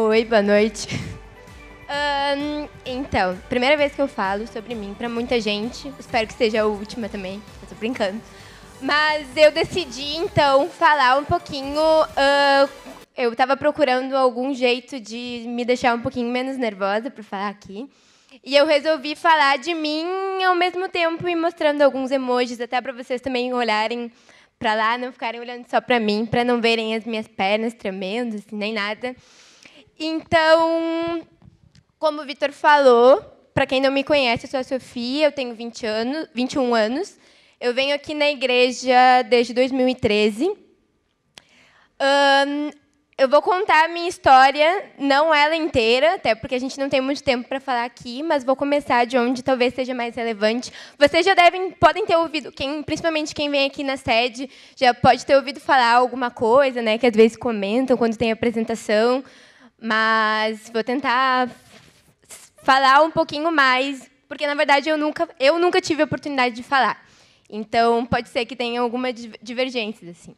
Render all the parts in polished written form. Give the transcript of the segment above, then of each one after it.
Oi, boa noite. Então, primeira vez que eu falo sobre mim para muita gente. Espero que seja a última também. Eu tô brincando. Mas eu decidi, então, falar um pouquinho. Eu estava procurando algum jeito de me deixar um pouquinho menos nervosa para falar aqui. E eu resolvi falar de mim ao mesmo tempo e mostrando alguns emojis, até para vocês também olharem para lá, não ficarem olhando só para mim, para não verem as minhas pernas tremendo, assim, nem nada. Então, como o Vitor falou, para quem não me conhece, eu sou a Sofia, eu tenho 21 anos. Eu venho aqui na igreja desde 2013. Eu vou contar a minha história, não ela inteira, até porque a gente não tem muito tempo para falar aqui, mas vou começar de onde talvez seja mais relevante. Vocês já podem ter ouvido, principalmente quem vem aqui na sede, já pode ter ouvido falar alguma coisa, né, que às vezes comentam quando tem apresentação, mas vou tentar falar um pouquinho mais, porque, na verdade, eu nunca tive a oportunidade de falar. Então, pode ser que tenha alguma divergência, assim.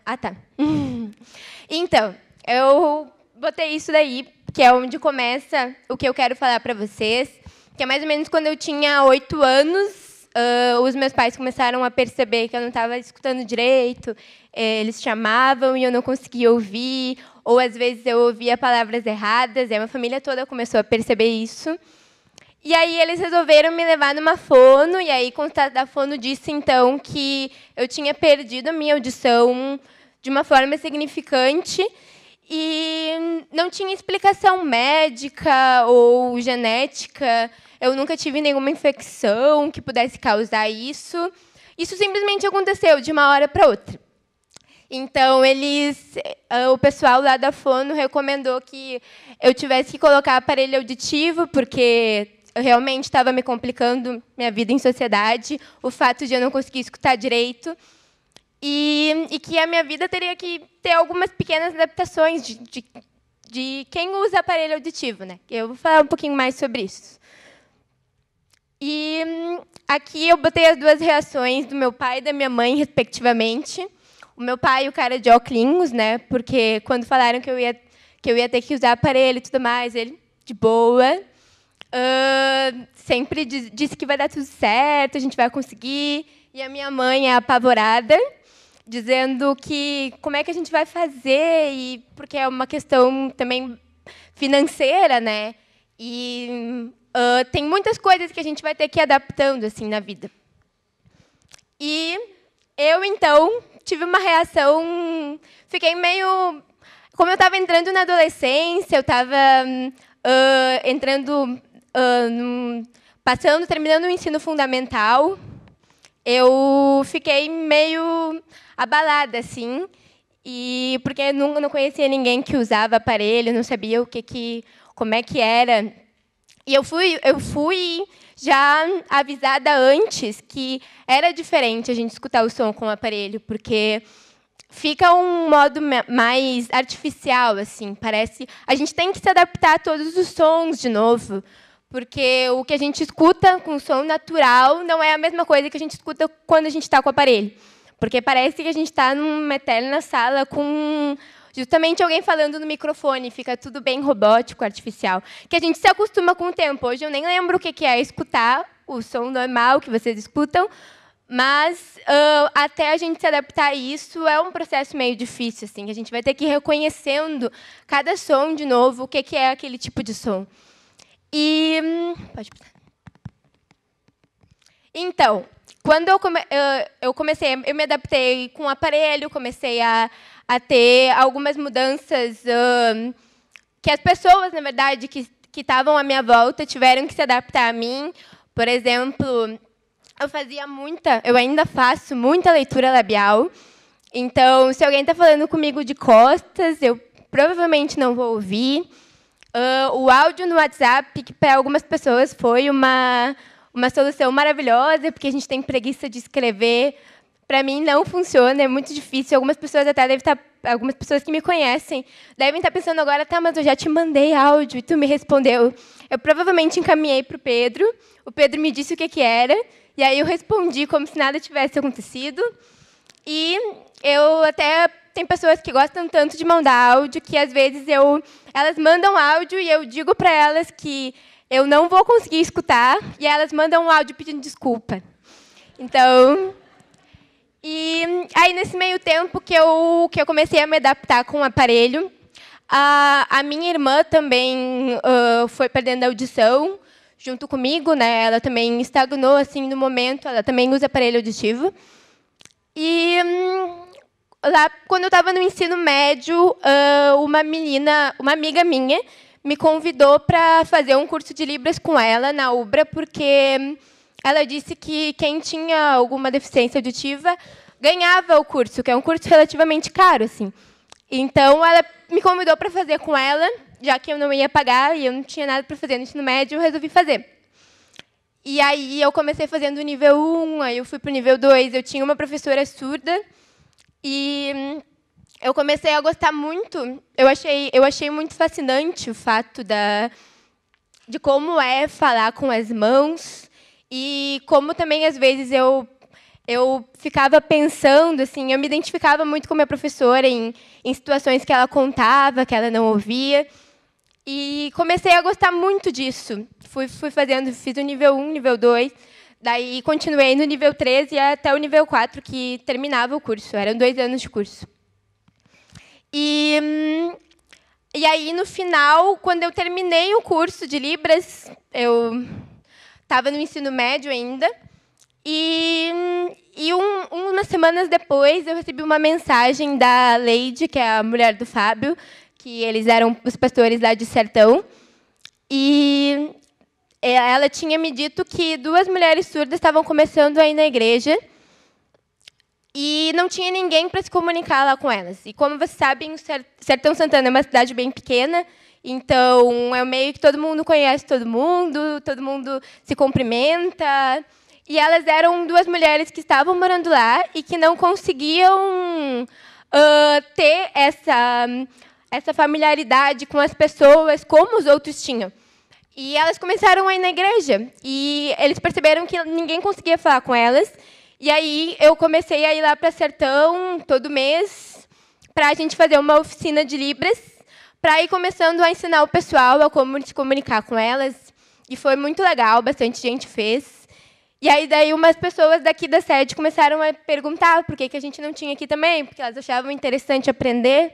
Ah, tá. Então, eu botei isso daí, que é onde começa o que eu quero falar para vocês, que é mais ou menos quando eu tinha 8 anos, os meus pais começaram a perceber que eu não estava escutando direito, eles chamavam e eu não conseguia ouvir, ou, às vezes, eu ouvia palavras erradas, e a minha família toda começou a perceber isso. E aí eles resolveram me levar numa fono, e aí, constatar a fono disse, então, que eu tinha perdido a minha audição de uma forma significante e não tinha explicação médica ou genética. Eu nunca tive nenhuma infecção que pudesse causar isso. Isso simplesmente aconteceu de uma hora para outra. Então, o pessoal lá da fono recomendou que eu tivesse que colocar aparelho auditivo, porque eu realmente estava me complicando minha vida em sociedade, o fato de eu não conseguir escutar direito, e que a minha vida teria que ter algumas pequenas adaptações de quem usa aparelho auditivo, né? Eu vou falar um pouquinho mais sobre isso. E aqui eu botei as duas reações do meu pai e da minha mãe, respectivamente. O meu pai, o cara de óculos, né? Porque quando falaram que eu ia ter que usar aparelho e tudo mais, ele, de boa, sempre disse que vai dar tudo certo, a gente vai conseguir. E a minha mãe é apavorada, dizendo que como é que a gente vai fazer, e porque é uma questão também financeira, né? E tem muitas coisas que a gente vai ter que ir adaptando assim na vida. E eu, então, tive uma reação, fiquei meio... Como eu estava entrando na adolescência, eu estava terminando o ensino fundamental, eu fiquei meio abalada, assim, porque eu não conhecia ninguém que usava aparelho, não sabia como é que era. E eu fui já avisada antes que era diferente a gente escutar o som com o aparelho, porque fica um modo mais artificial, assim, parece. A gente tem que se adaptar a todos os sons de novo, porque o que a gente escuta com som natural não é a mesma coisa que a gente escuta quando a gente está com o aparelho, porque parece que a gente está numa eterna sala com justamente alguém falando no microfone, fica tudo bem robótico, artificial, que a gente se acostuma com o tempo. Hoje eu nem lembro o que é escutar o som normal que vocês escutam, mas até a gente se adaptar a isso é um processo meio difícil, assim. A gente vai ter que ir reconhecendo cada som de novo, o que é aquele tipo de som. E pode passar. Então, quando eu me adaptei com o aparelho, comecei a ter algumas mudanças que as pessoas, na verdade, que estavam à minha volta, tiveram que se adaptar a mim. Por exemplo, eu ainda faço muita leitura labial. Então, se alguém está falando comigo de costas, eu provavelmente não vou ouvir. O áudio no WhatsApp, que para algumas pessoas foi uma solução maravilhosa, porque a gente tem preguiça de escrever. Para mim, não funciona, é muito difícil. Algumas pessoas que me conhecem devem estar pensando agora, tá, mas eu já te mandei áudio e tu me respondeu. Eu provavelmente encaminhei para o Pedro me disse o que era, e aí eu respondi como se nada tivesse acontecido. E eu até... Tem pessoas que gostam tanto de mandar áudio que, às vezes, elas mandam áudio e eu digo para elas que eu não vou conseguir escutar, e elas mandam um áudio pedindo desculpa. Então... E aí, nesse meio tempo que eu comecei a me adaptar com o aparelho, a minha irmã também foi perdendo a audição junto comigo, né? Ela também estagnou assim no momento, ela também usa aparelho auditivo. E lá, quando eu estava no ensino médio, uma amiga minha, me convidou para fazer um curso de Libras com ela na UBRA, porque ela disse que quem tinha alguma deficiência auditiva ganhava o curso, que é um curso relativamente caro, assim. Então, ela me convidou para fazer com ela, já que eu não ia pagar e eu não tinha nada para fazer no ensino médio, eu resolvi fazer. E aí, eu comecei fazendo o nível 1, aí eu fui para o nível 2. Eu tinha uma professora surda e eu comecei a gostar muito. Eu achei muito fascinante o fato de como é falar com as mãos e como também, às vezes, eu ficava pensando, assim, eu me identificava muito com a minha professora em situações que ela contava, que ela não ouvia. E comecei a gostar muito disso. Fiz o nível 1, nível 2, daí continuei no nível 3 e até o nível 4, que terminava o curso. Eram 2 anos de curso. E aí, no final, quando eu terminei o curso de Libras, eu estava no ensino médio ainda, e umas semanas depois, eu recebi uma mensagem da Leide, que é a mulher do Fábio, que eles eram os pastores lá de Sertão, e ela tinha me dito que 2 mulheres surdas estavam começando a ir na igreja e não tinha ninguém para se comunicar lá com elas. E, como vocês sabem, o Sertão Santana é uma cidade bem pequena, então é meio que todo mundo conhece todo mundo se cumprimenta. E elas eram 2 mulheres que estavam morando lá e que não conseguiam ter essa familiaridade com as pessoas como os outros tinham. E elas começaram a ir na igreja. E eles perceberam que ninguém conseguia falar com elas. E aí eu comecei a ir lá para Sertão todo mês para a gente fazer uma oficina de Libras, para ir começando a ensinar o pessoal a como se comunicar com elas. E foi muito legal, bastante gente fez. E aí, daí, umas pessoas daqui da sede começaram a perguntar por que a gente não tinha aqui também, porque elas achavam interessante aprender,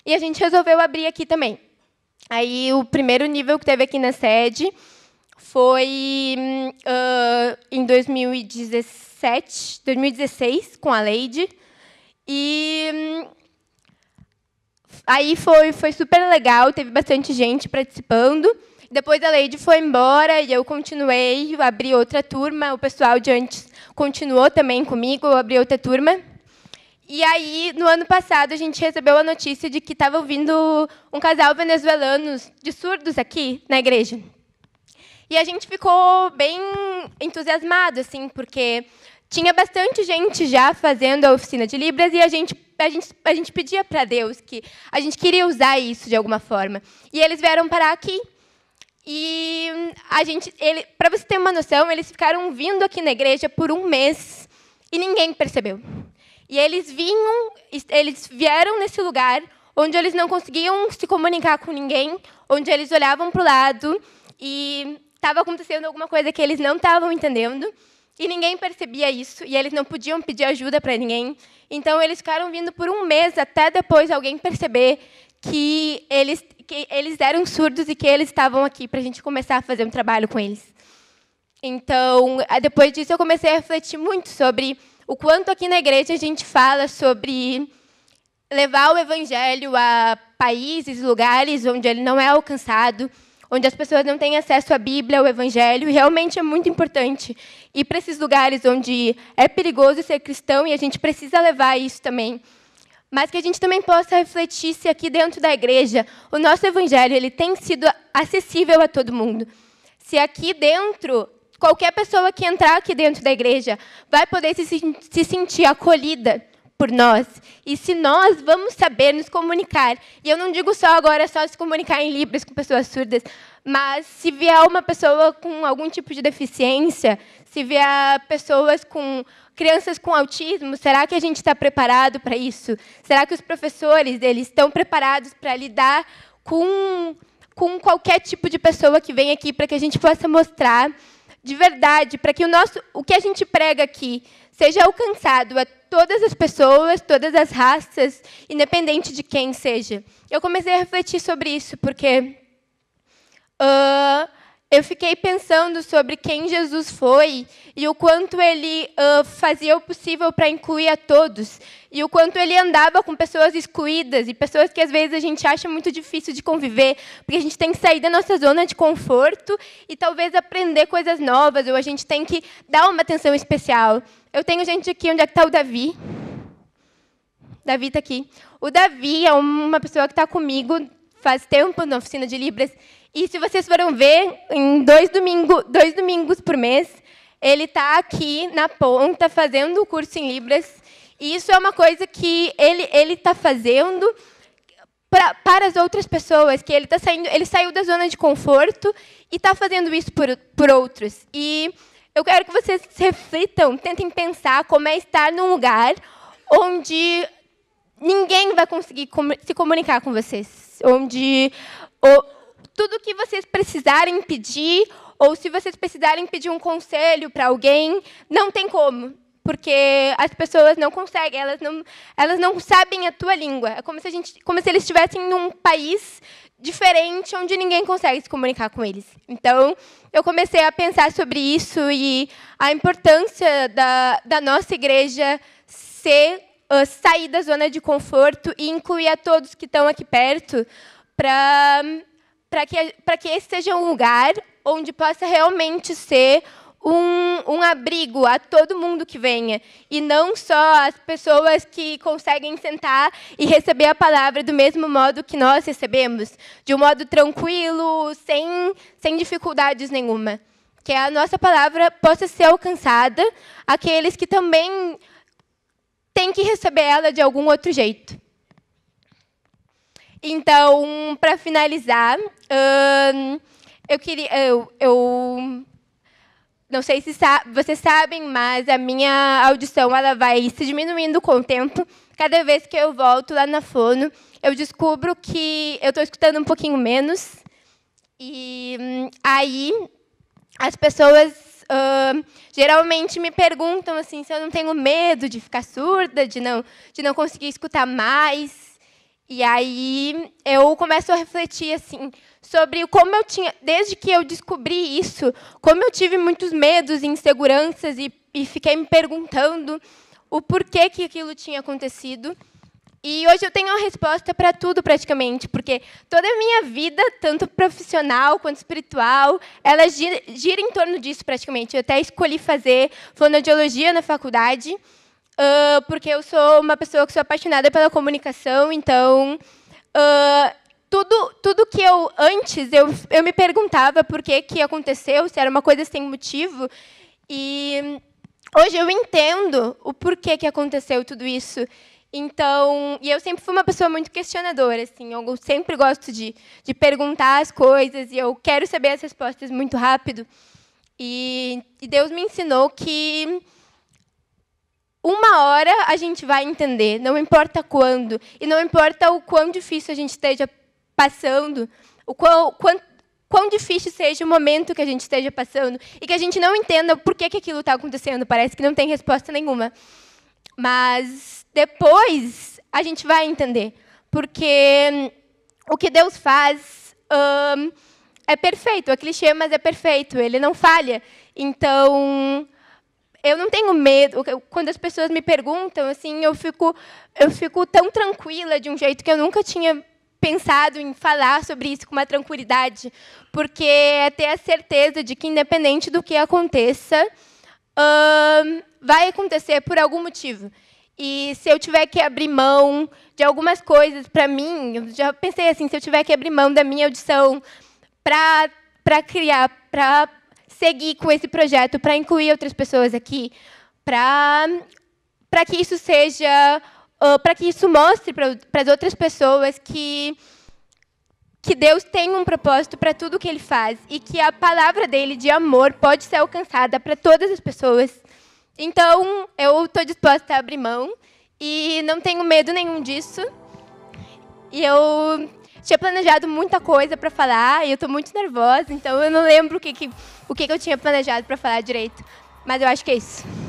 e a gente resolveu abrir aqui também. Aí, o primeiro nível que teve aqui na sede foi em 2016, com a Leide, e aí foi super legal, teve bastante gente participando. Depois a Leide foi embora e eu continuei, abri outra turma. O pessoal de antes continuou também comigo, eu abri outra turma. E aí, no ano passado, a gente recebeu a notícia de que estava vindo um casal venezuelano de surdos aqui na igreja. E a gente ficou bem entusiasmado, assim, porque tinha bastante gente já fazendo a oficina de Libras e a gente pedia para Deus que a gente queria usar isso de alguma forma. E eles vieram parar aqui. E para você ter uma noção, eles ficaram vindo aqui na igreja por 1 mês e ninguém percebeu. E eles vieram nesse lugar onde eles não conseguiam se comunicar com ninguém, onde eles olhavam para o lado e estava acontecendo alguma coisa que eles não estavam entendendo e ninguém percebia isso e eles não podiam pedir ajuda para ninguém. Então, eles ficaram vindo por 1 mês até depois alguém perceber que eles eram surdos e que eles estavam aqui para a gente começar a fazer um trabalho com eles. Então, depois disso, eu comecei a refletir muito sobre o quanto aqui na igreja a gente fala sobre levar o evangelho a países, lugares onde ele não é alcançado, onde as pessoas não têm acesso à Bíblia, ao evangelho, e realmente é muito importante ir para esses lugares onde é perigoso ser cristão e a gente precisa levar isso também. Mas que a gente também possa refletir se aqui dentro da igreja o nosso evangelho ele tem sido acessível a todo mundo. Se aqui dentro, qualquer pessoa que entrar aqui dentro da igreja vai poder se sentir acolhida por nós, e se nós vamos saber nos comunicar, e eu não digo só agora só se comunicar em Libras com pessoas surdas, mas se vier uma pessoa com algum tipo de deficiência, se vier pessoas com crianças com autismo, será que a gente está preparado para isso? Será que os professores eles estão preparados para lidar com qualquer tipo de pessoa que vem aqui, para que a gente possa mostrar de verdade, para que o que a gente prega aqui seja alcançado a todas as pessoas, todas as raças, independente de quem seja. Eu comecei a refletir sobre isso, porque eu fiquei pensando sobre quem Jesus foi e o quanto ele fazia o possível para incluir a todos e o quanto ele andava com pessoas excluídas e pessoas que, às vezes, a gente acha muito difícil de conviver, porque a gente tem que sair da nossa zona de conforto e, talvez, aprender coisas novas, ou a gente tem que dar uma atenção especial. Eu tenho gente aqui, onde é que está o Davi? Davi está aqui. O Davi é uma pessoa que está comigo faz tempo na oficina de Libras. E, se vocês foram ver, em dois domingos por mês, ele está aqui na ponta fazendo o curso em Libras. E isso é uma coisa que ele está fazendo para as outras pessoas, que ele saiu da zona de conforto e está fazendo isso por outros. E eu quero que vocês reflitam, tentem pensar como é estar num lugar onde ninguém vai conseguir se comunicar com vocês, onde tudo que vocês precisarem pedir, ou se vocês precisarem pedir um conselho para alguém, não tem como, porque as pessoas não conseguem, elas não sabem a tua língua. É como se eles estivessem num país diferente, onde ninguém consegue se comunicar com eles. Então, eu comecei a pensar sobre isso e a importância da nossa igreja sair da zona de conforto e incluir a todos que estão aqui perto, para que esse seja um lugar onde possa realmente ser um abrigo a todo mundo que venha, e não só as pessoas que conseguem sentar e receber a palavra do mesmo modo que nós recebemos, de um modo tranquilo, sem dificuldades nenhuma. Que a nossa palavra possa ser alcançada àqueles que também têm que receber ela de algum outro jeito. Então, para finalizar, eu não sei se vocês sabem, mas a minha audição ela vai se diminuindo com o tempo. Cada vez que eu volto lá na fono, eu descubro que eu estou escutando um pouquinho menos. E aí as pessoas geralmente me perguntam assim, se eu não tenho medo de ficar surda, de não conseguir escutar mais. E aí eu começo a refletir assim sobre como eu tinha, desde que eu descobri isso, como eu tive muitos medos e inseguranças e fiquei me perguntando o porquê que aquilo tinha acontecido. E hoje eu tenho uma resposta para tudo praticamente, porque toda a minha vida, tanto profissional quanto espiritual, ela gira em torno disso praticamente. Eu até escolhi fazer fonoaudiologia na faculdade, porque eu sou uma pessoa que sou apaixonada pela comunicação, então tudo que antes eu me perguntava por que aconteceu, se era uma coisa sem motivo, e hoje eu entendo o porquê que aconteceu tudo isso. Então, e eu sempre fui uma pessoa muito questionadora, assim, eu sempre gosto de perguntar as coisas e eu quero saber as respostas muito rápido. E Deus me ensinou que uma hora a gente vai entender, não importa quando, e não importa o quão difícil a gente esteja passando, o quão difícil seja o momento que a gente esteja passando, e que a gente não entenda por que aquilo está acontecendo, parece que não tem resposta nenhuma. Mas depois a gente vai entender, porque o que Deus faz é perfeito, é clichê, mas é perfeito, ele não falha. Então, eu não tenho medo. Quando as pessoas me perguntam, assim, eu fico tão tranquila de um jeito que eu nunca tinha pensado em falar sobre isso com uma tranquilidade, porque é ter a certeza de que, independente do que aconteça, vai acontecer por algum motivo. E se eu tiver que abrir mão de algumas coisas para mim, eu já pensei assim, se eu tiver que abrir mão da minha audição para criar, para seguir com esse projeto, para incluir outras pessoas aqui, para para que isso seja, para que isso mostre para as outras pessoas que Deus tem um propósito para tudo que Ele faz e que a palavra dele de amor pode ser alcançada para todas as pessoas. Então, eu estou disposta a abrir mão e não tenho medo nenhum disso. E eu tinha planejado muita coisa para falar e eu estou muito nervosa, então eu não lembro o que eu tinha planejado para falar direito. Mas eu acho que é isso.